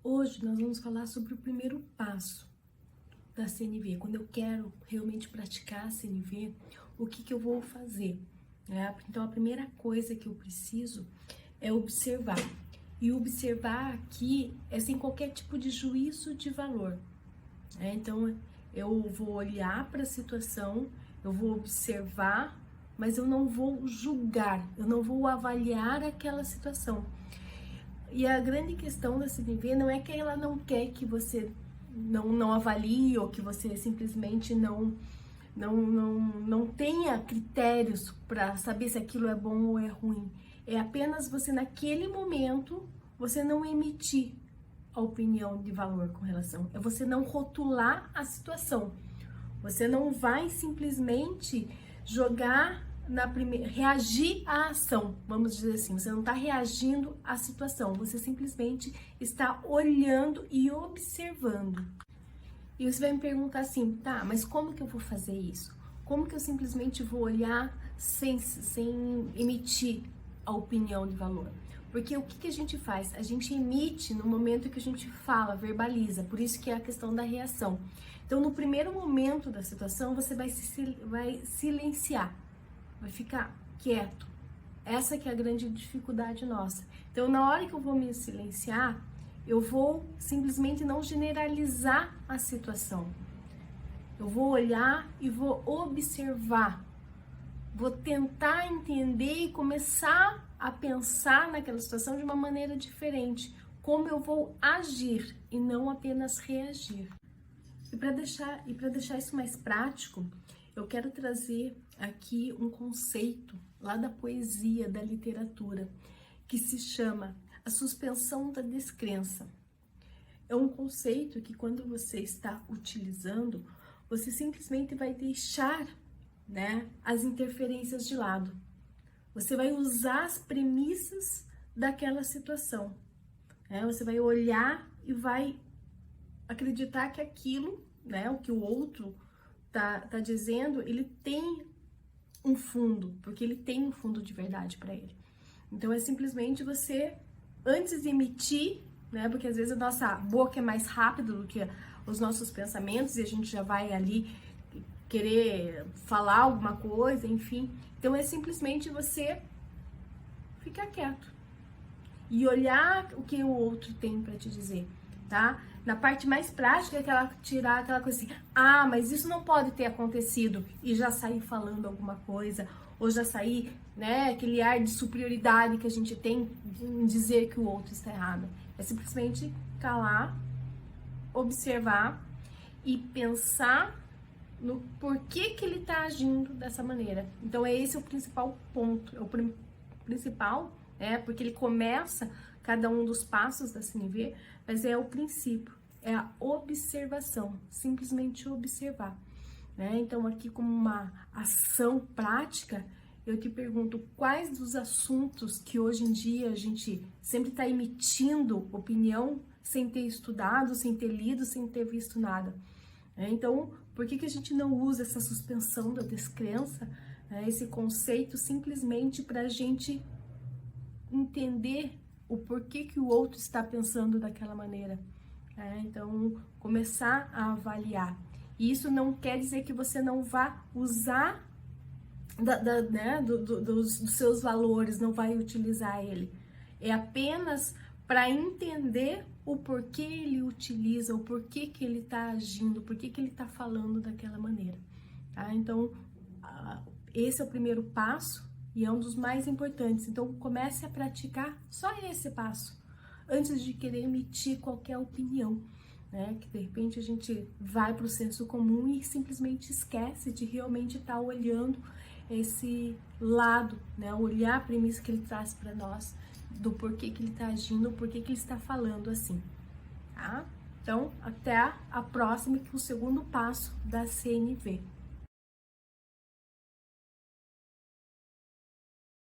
Hoje nós vamos falar sobre o primeiro passo da CNV. Quando eu quero realmente praticar a CNV, o que eu vou fazer? Então a primeira coisa que eu preciso é observar. E observar aqui é sem qualquer tipo de juízo de valor. Então eu vou olhar para a situação, eu vou observar, mas eu não vou julgar, eu não vou avaliar aquela situação. E a grande questão da CNV não é que ela não quer que você não avalie ou que você simplesmente não tenha critérios para saber se aquilo é bom ou é ruim. É apenas você, naquele momento, você não emitir a opinião de valor com relação. É você não rotular a situação. Você não vai simplesmente jogar reagir à ação, vamos dizer assim. Você não está reagindo à situação, você simplesmente está olhando e observando. E você vai me perguntar assim, tá, mas como que eu vou fazer isso? Como que eu simplesmente vou olhar sem emitir a opinião de valor? Porque o que a gente faz? A gente emite no momento que a gente fala, verbaliza, por isso que é a questão da reação. Então, no primeiro momento da situação, você vai silenciar, vai ficar quieto. Essa que é a grande dificuldade nossa. Então, na hora que eu vou me silenciar, eu vou simplesmente não generalizar a situação. Eu vou olhar e vou observar. Vou tentar entender e começar a pensar naquela situação de uma maneira diferente. Como eu vou agir e não apenas reagir. E para deixar isso mais prático, eu quero trazer aqui um conceito lá da poesia, da literatura, que se chama a suspensão da descrença. É um conceito que, quando você está utilizando, você simplesmente vai deixar, as interferências de lado. Você vai usar as premissas daquela situação. Você vai olhar e vai acreditar que aquilo, o que o outro tá dizendo, ele tem um fundo, porque ele tem um fundo de verdade para ele. Então é simplesmente você, antes de emitir, porque às vezes a nossa boca é mais rápida do que os nossos pensamentos e a gente já vai ali querer falar alguma coisa, enfim. Então é simplesmente você ficar quieto e olhar o que o outro tem para te dizer, tá? Na parte mais prática, tirar aquela coisa assim, mas isso não pode ter acontecido, e já sair falando alguma coisa, ou já sair, aquele ar de superioridade que a gente tem em dizer que o outro está errado. É simplesmente calar, observar e pensar no porquê que ele está agindo dessa maneira. Então, esse é o principal ponto, é o principal, porque ele começa cada um dos passos da CNV, mas é o princípio, é a observação, simplesmente observar. Então, aqui como uma ação prática, eu te pergunto quais dos assuntos que hoje em dia a gente sempre está emitindo opinião sem ter estudado, sem ter lido, sem ter visto nada. Então, por que a gente não usa essa suspensão da descrença, esse conceito, simplesmente para a gente entender o porquê que o outro está pensando daquela maneira? Então, começar a avaliar. E isso não quer dizer que você não vá usar dos seus valores, não vai utilizar ele. É apenas para entender o porquê ele utiliza, o porquê que ele está agindo, o porquê que ele está falando daquela maneira. Então, esse é o primeiro passo e é um dos mais importantes. Então, comece a praticar só esse passo, antes de querer emitir qualquer opinião, que de repente a gente vai para o senso comum e simplesmente esquece de realmente estar olhando esse lado, olhar a premissa que ele traz para nós, do porquê que ele está agindo, o porquê que ele está falando assim, tá? Então, até a próxima, que é o segundo passo da CNV.